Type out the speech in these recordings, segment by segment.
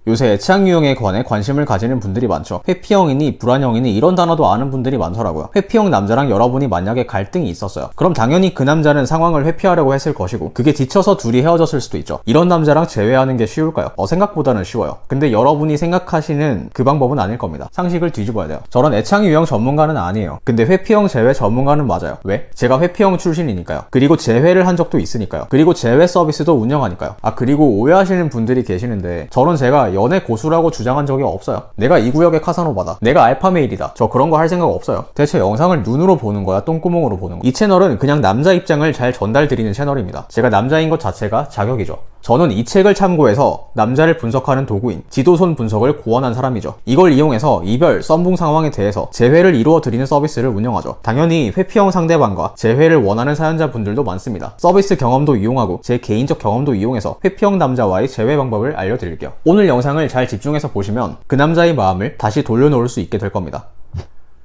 요새 애착 유형에 관해 관심을 가지는 분들이 많죠. 회피형이니 불안형이니 이런 단어도 아는 분들이 많더라고요. 회피형 남자랑 여러분이 만약에 갈등이 있었어요. 그럼 당연히 그 남자는 상황을 회피하려고 했을 것이고 그게 지쳐서 둘이 헤어졌을 수도 있죠. 이런 남자랑 재회하는 게 쉬울까요? 생각보다는 쉬워요. 근데 여러분이 생각하시는 그 방법은 아닐 겁니다. 상식을 뒤집어야 돼요. 저런 애착 유형 전문가는 아니에요. 근데 회피형 재회 전문가는 맞아요. 왜? 제가 회피형 출신이니까요. 그리고 재회를 한 적도 있으니까요. 그리고 재회 서비스도 운영하니까요. 그리고 오해하시는 분들이 계시는데 저는 제가 연애 고수라고 주장한 적이 없어요. 내가 이 구역의 카사노바다. 내가 알파메일이다. 저 그런 거 할 생각 없어요. 대체 영상을 눈으로 보는 거야? 똥구멍으로 보는 거야? 이 채널은 그냥 남자 입장을 잘 전달드리는 채널입니다. 제가 남자인 것 자체가 자격이죠. 저는 이 책을 참고해서 남자를 분석하는 도구인 지도손 분석을 고안한 사람이죠. 이걸 이용해서 이별, 썸붕 상황에 대해서 재회를 이루어 드리는 서비스를 운영하죠. 당연히 회피형 상대방과 재회를 원하는 사연자분들도 많습니다. 서비스 경험도 이용하고 제 개인적 경험도 이용해서 회피형 남자와의 재회 방법을 알려드릴게요. 오늘 영상을 잘 집중해서 보시면 그 남자의 마음을 다시 돌려놓을 수 있게 될 겁니다.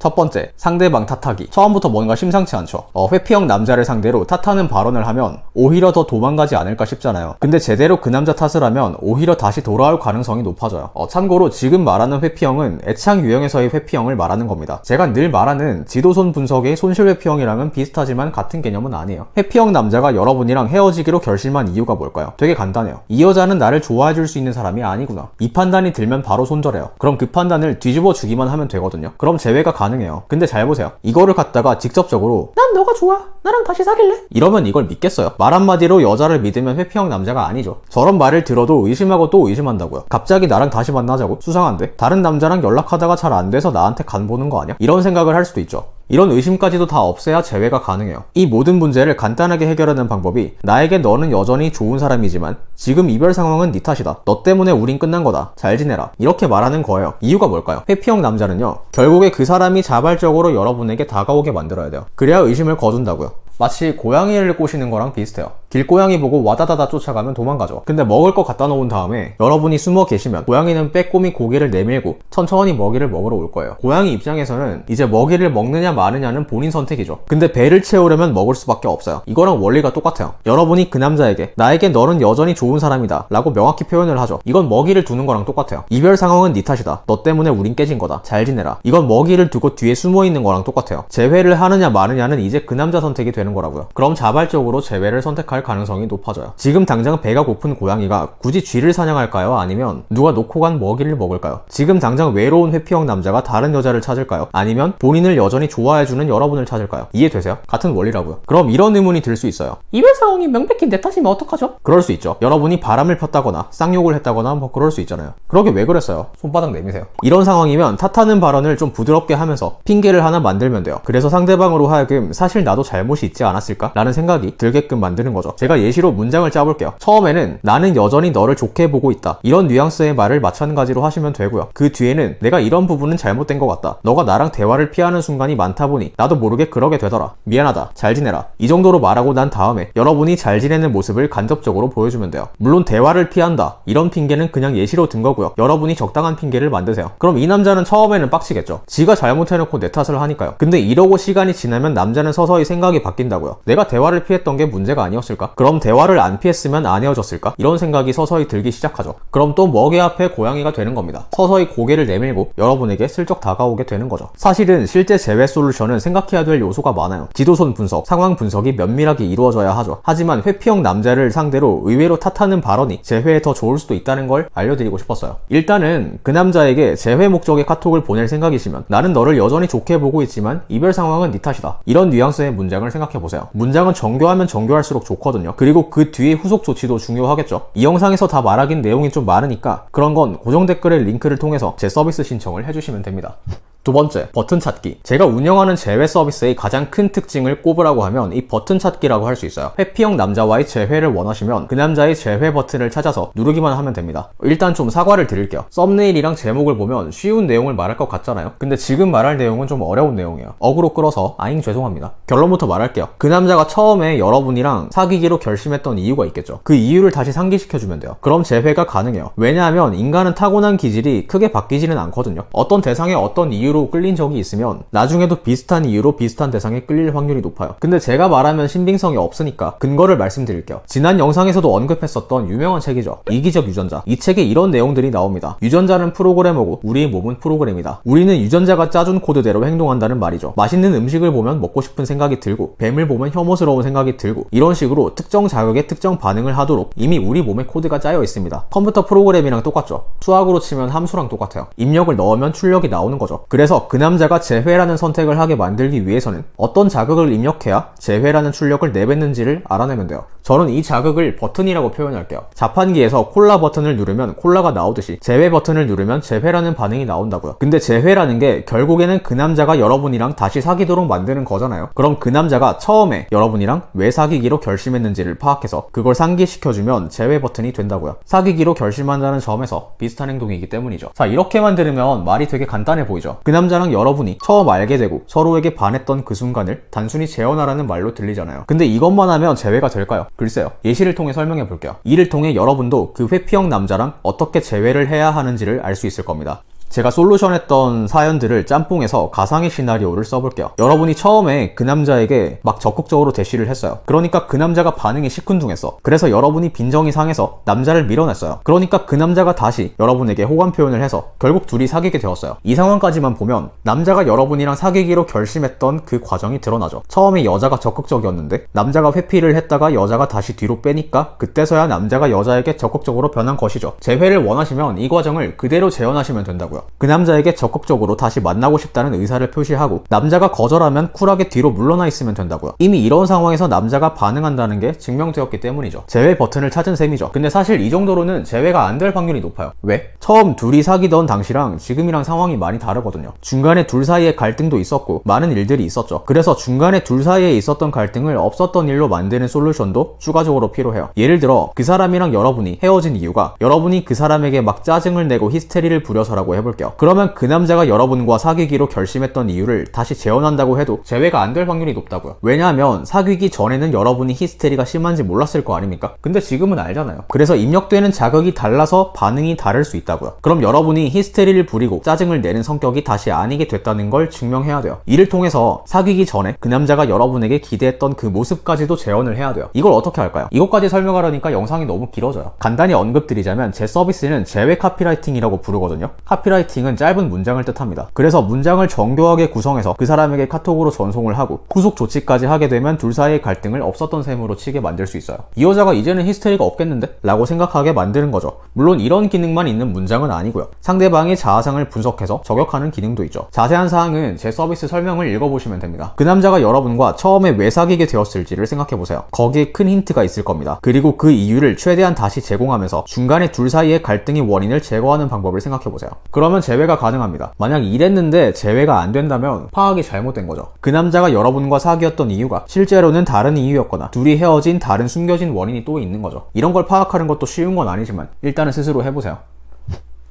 첫 번째, 상대방 탓하기. 처음부터 뭔가 심상치 않죠. 회피형 남자를 상대로 탓하는 발언을 하면 오히려 더 도망가지 않을까 싶잖아요. 근데 제대로 그 남자 탓을 하면 오히려 다시 돌아올 가능성이 높아져요. 참고로 지금 말하는 회피형은 애착 유형에서의 회피형을 말하는 겁니다. 제가 늘 말하는 지도손 분석의 손실 회피형이랑은 비슷하지만 같은 개념은 아니에요. 회피형 남자가 여러분이랑 헤어지기로 결심한 이유가 뭘까요? 되게 간단해요. 이 여자는 나를 좋아해줄 수 있는 사람이 아니구나. 이 판단이 들면 바로 손절해요. 그럼 그 판단을 뒤집어 주기만 하면 되거든요. 그럼 재회가 가능해요. 근데 잘 보세요. 이거를 갖다가 직접적으로 난 너가 좋아. 나랑 다시 사귈래? 이러면 이걸 믿겠어요? 말 한마디로 여자를 믿으면 회피형 남자가 아니죠. 저런 말을 들어도 의심하고 또 의심한다고요. 갑자기 나랑 다시 만나자고? 수상한데? 다른 남자랑 연락하다가 잘 안 돼서 나한테 간 보는 거 아니야? 이런 생각을 할 수도 있죠. 이런 의심까지도 다 없애야 재회가 가능해요. 이 모든 문제를 간단하게 해결하는 방법이 나에게 너는 여전히 좋은 사람이지만 지금 이별 상황은 네 탓이다. 너 때문에 우린 끝난 거다. 잘 지내라. 이렇게 말하는 거예요. 이유가 뭘까요? 회피형 남자는요. 결국에 그 사람이 자발적으로 여러분에게 다가오게 만들어야 돼요. 그래야 의심을 거둔다고요. 마치 고양이를 꼬시는 거랑 비슷해요. 길고양이 보고 와다다다 쫓아가면 도망가죠. 근데 먹을 거 갖다 놓은 다음에 여러분이 숨어 계시면 고양이는 빼꼼히 고개를 내밀고 천천히 먹이를 먹으러 올 거예요. 고양이 입장에서는 이제 먹이를 먹느냐 마느냐는 본인 선택이죠. 근데 배를 채우려면 먹을 수밖에 없어요. 이거랑 원리가 똑같아요. 여러분이 그 남자에게 나에게 너는 여전히 좋은 사람이다 라고 명확히 표현을 하죠. 이건 먹이를 두는 거랑 똑같아요. 이별 상황은 네 탓이다. 너 때문에 우린 깨진 거다. 잘 지내라. 이건 먹이를 두고 뒤에 숨어 있는 거랑 똑같아요. 재회를 하느냐 마느냐는 이제 그 남자 선택이 되는 거라고요. 그럼 자발적으로 재회를 선택할 가능성이 높아져요. 지금 당장 배가 고픈 고양이가 굳이 쥐를 사냥할까요? 아니면 누가 놓고 간 먹이를 먹을까요? 지금 당장 외로운 회피형 남자가 다른 여자를 찾을까요? 아니면 본인을 여전히 좋아해주는 여러분을 찾을까요? 이해되세요? 같은 원리라고요. 그럼 이런 의문이 들 수 있어요. 이별 상황이 명백히 내 탓이면 어떡하죠? 그럴 수 있죠. 여러분이 바람을 폈다거나 쌍욕을 했다거나 뭐 그럴 수 있잖아요. 그러게 왜 그랬어요? 손바닥 내미세요. 이런 상황이면 탓하는 발언을 좀 부드럽게 하면서 핑계를 하나 만들면 돼요. 그래서 상대방으로 하여금 사실 나도 잘못이 있지 않았을까? 라는 생각이 들게끔 만드는 거죠. 제가 예시로 문장을 짜볼게요. 처음에는 나는 여전히 너를 좋게 보고 있다. 이런 뉘앙스의 말을 마찬가지로 하시면 되고요. 그 뒤에는 내가 이런 부분은 잘못된 것 같다. 너가 나랑 대화를 피하는 순간이 많다 보니 나도 모르게 그러게 되더라. 미안하다. 잘 지내라. 이 정도로 말하고 난 다음에 여러분이 잘 지내는 모습을 간접적으로 보여주면 돼요. 물론 대화를 피한다. 이런 핑계는 그냥 예시로 든 거고요. 여러분이 적당한 핑계를 만드세요. 그럼 이 남자는 처음에는 빡치겠죠. 지가 잘못해놓고 내 탓을 하니까요. 근데 이러고 시간이 지나면 남자는 서서히 생각이 바뀐다고요. 내가 대화를 피했던 게 문제가 아니었을까? 그럼 대화를 안 피했으면 안 헤어졌을까? 이런 생각이 서서히 들기 시작하죠. 그럼 또 먹이 앞에 고양이가 되는 겁니다. 서서히 고개를 내밀고 여러분에게 슬쩍 다가오게 되는 거죠. 사실은 실제 재회 솔루션은 생각해야 될 요소가 많아요. 지도손 분석, 상황 분석이 면밀하게 이루어져야 하죠. 하지만 회피형 남자를 상대로 의외로 탓하는 발언이 재회에 더 좋을 수도 있다는 걸 알려드리고 싶었어요. 일단은 그 남자에게 재회 목적의 카톡을 보낼 생각이시면 나는 너를 여전히 좋게 보고 있지만 이별 상황은 네 탓이다. 이런 뉘앙스의 문장을 생각해보세요. 문장은 정교하면 정교할수록 좋거든요. 그리고 그 뒤에 후속 조치도 중요하겠죠. 이 영상에서 다 말하긴 내용이 좀 많으니까 그런 건 고정 댓글의 링크를 통해서 제 서비스 신청을 해주시면 됩니다. 두 번째, 버튼 찾기. 제가 운영하는 재회 서비스의 가장 큰 특징을 꼽으라고 하면 이 버튼 찾기라고 할 수 있어요. 회피형 남자와의 재회를 원하시면 그 남자의 재회 버튼을 찾아서 누르기만 하면 됩니다. 일단 좀 사과를 드릴게요. 썸네일이랑 제목을 보면 쉬운 내용을 말할 것 같잖아요. 근데 지금 말할 내용은 좀 어려운 내용이에요. 어그로 끌어서 아잉 죄송합니다. 결론부터 말할게요. 그 남자가 처음에 여러분이랑 사귀기로 결심했던 이유가 있겠죠. 그 이유를 다시 상기시켜주면 돼요. 그럼 재회가 가능해요. 왜냐하면 인간은 타고난 기질이 크게 바뀌지는 않거든요. 어떤 대상에 어떤 이유로 이유로 끌린 적이 있으면 나중에도 비슷한 이유로 비슷한 대상에 끌릴 확률이 높아요. 근데 제가 말하면 신빙성이 없으니까 근거를 말씀드릴게요. 지난 영상에서도 언급했었던 유명한 책이죠. 이기적 유전자. 이 책에 이런 내용들이 나옵니다. 유전자는 프로그래머고 우리의 몸은 프로그램이다. 우리는 유전자가 짜준 코드대로 행동한다는 말이죠. 맛있는 음식을 보면 먹고 싶은 생각이 들고, 뱀을 보면 혐오스러운 생각이 들고, 이런 식으로 특정 자극에 특정 반응을 하도록 이미 우리 몸에 코드가 짜여 있습니다. 컴퓨터 프로그램이랑 똑같죠. 수학으로 치면 함수랑 똑같아요. 입력을 넣으면 출력이 나오는 거죠. 그래서 그 남자가 재회라는 선택을 하게 만들기 위해서는 어떤 자극을 입력해야 재회라는 출력을 내뱉는지를 알아내면 돼요. 저는 이 자극을 버튼이라고 표현할게요. 자판기에서 콜라 버튼을 누르면 콜라가 나오듯이 재회 버튼을 누르면 재회라는 반응이 나온다고요. 근데 재회라는 게 결국에는 그 남자가 여러분이랑 다시 사귀도록 만드는 거잖아요. 그럼 그 남자가 처음에 여러분이랑 왜 사귀기로 결심했는지를 파악해서 그걸 상기시켜주면 재회 버튼이 된다고요. 사귀기로 결심한다는 점에서 비슷한 행동이기 때문이죠. 자, 이렇게만 들으면 말이 되게 간단해 보이죠. 그 남자랑 여러분이 처음 알게 되고 서로에게 반했던 그 순간을 단순히 재현하라는 말로 들리잖아요. 근데 이것만 하면 재회가 될까요? 글쎄요. 예시를 통해 설명해 볼게요. 이를 통해 여러분도 그 회피형 남자랑 어떻게 재회를 해야 하는지를 알 수 있을 겁니다. 제가 솔루션했던 사연들을 짬뽕해서 가상의 시나리오를 써볼게요. 여러분이 처음에 그 남자에게 막 적극적으로 대시를 했어요. 그러니까 그 남자가 반응이 시큰둥했어. 그래서 여러분이 빈정이 상해서 남자를 밀어냈어요. 그러니까 그 남자가 다시 여러분에게 호감 표현을 해서 결국 둘이 사귀게 되었어요. 이 상황까지만 보면 남자가 여러분이랑 사귀기로 결심했던 그 과정이 드러나죠. 처음에 여자가 적극적이었는데 남자가 회피를 했다가 여자가 다시 뒤로 빼니까 그때서야 남자가 여자에게 적극적으로 변한 것이죠. 재회를 원하시면 이 과정을 그대로 재현하시면 된다고요. 그 남자에게 적극적으로 다시 만나고 싶다는 의사를 표시하고 남자가 거절하면 쿨하게 뒤로 물러나 있으면 된다고요. 이미 이런 상황에서 남자가 반응한다는 게 증명되었기 때문이죠. 재회 버튼을 찾은 셈이죠. 근데 사실 이 정도로는 재회가 안 될 확률이 높아요. 왜? 처음 둘이 사귀던 당시랑 지금이랑 상황이 많이 다르거든요. 중간에 둘 사이에 갈등도 있었고 많은 일들이 있었죠. 그래서 중간에 둘 사이에 있었던 갈등을 없었던 일로 만드는 솔루션도 추가적으로 필요해요. 예를 들어 그 사람이랑 여러분이 헤어진 이유가 여러분이 그 사람에게 막 짜증을 내고 히스테리를 부려서라고 해볼게요. 그러면 그 남자가 여러분과 사귀기로 결심했던 이유를 다시 재현한다고 해도 재회가 안 될 확률이 높다고요. 왜냐하면 사귀기 전에는 여러분이 히스테리가 심한지 몰랐을 거 아닙니까? 근데 지금은 알잖아요. 그래서 입력되는 자극이 달라서 반응이 다를 수 있다고요. 그럼 여러분이 히스테리를 부리고 짜증을 내는 성격이 다시 아니게 됐다는 걸 증명해야 돼요. 이를 통해서 사귀기 전에 그 남자가 여러분에게 기대했던 그 모습까지도 재현을 해야 돼요. 이걸 어떻게 할까요? 이것까지 설명하려니까 영상이 너무 길어져요. 간단히 언급드리자면 제 서비스는 재회 카피라이팅이라고 부르거든요. 카피라이팅은 짧은 문장을 뜻합니다. 그래서 문장을 정교하게 구성해서 그 사람에게 카톡으로 전송을 하고 후속 조치까지 하게 되면 둘 사이의 갈등을 없었던 셈으로 치게 만들 수 있어요. 이 여자가 이제는 히스테리가 없겠는데? 라고 생각하게 만드는 거죠. 물론 이런 기능만 있는 문장은 아니고요. 상대방의 자아상을 분석해서 저격하는 기능도 있죠. 자세한 사항은 제 서비스 설명을 읽어보시면 됩니다. 그 남자가 여러분과 처음에 왜 사귀게 되었을지를 생각해보세요. 거기에 큰 힌트가 있을 겁니다. 그리고 그 이유를 최대한 다시 제공하면서 중간에 둘 사이의 갈등의 원인을 제거하는 방법을 생각해보세요. 그러면 재회가 가능합니다. 만약 이랬는데 재회가 안 된다면 파악이 잘못된 거죠. 그 남자가 여러분과 사귀었던 이유가 실제로는 다른 이유였거나 둘이 헤어진 다른 숨겨진 원인이 또 있는 거죠. 이런 걸 파악하는 것도 쉬운 건 아니지만 일단은 스스로 해보세요.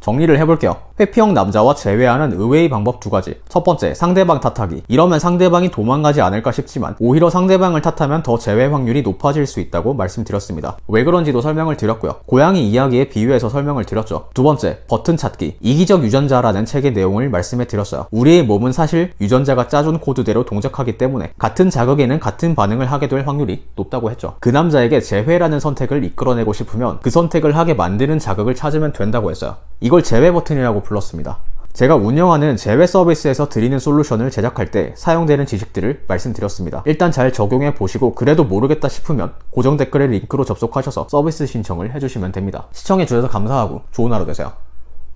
정리를 해볼게요. 회피형 남자와 재회하는 의외의 방법 두 가지. 첫 번째, 상대방 탓하기. 이러면 상대방이 도망가지 않을까 싶지만 오히려 상대방을 탓하면 더 재회 확률이 높아질 수 있다고 말씀드렸습니다. 왜 그런지도 설명을 드렸고요. 고양이 이야기에 비유해서 설명을 드렸죠. 두 번째, 버튼 찾기. 이기적 유전자라는 책의 내용을 말씀해 드렸어요. 우리의 몸은 사실 유전자가 짜준 코드대로 동작하기 때문에 같은 자극에는 같은 반응을 하게 될 확률이 높다고 했죠. 그 남자에게 재회라는 선택을 이끌어내고 싶으면 그 선택을 하게 만드는 자극을 찾으면 된다고 했어요. 이걸 재회 버튼이라고 불렀습니다. 제가 운영하는 재회 서비스에서 드리는 솔루션을 제작할 때 사용되는 지식들을 말씀드렸습니다. 일단 잘 적용해 보시고 그래도 모르겠다 싶으면 고정 댓글의 링크로 접속하셔서 서비스 신청을 해주시면 됩니다. 시청해 주셔서 감사하고 좋은 하루 되세요.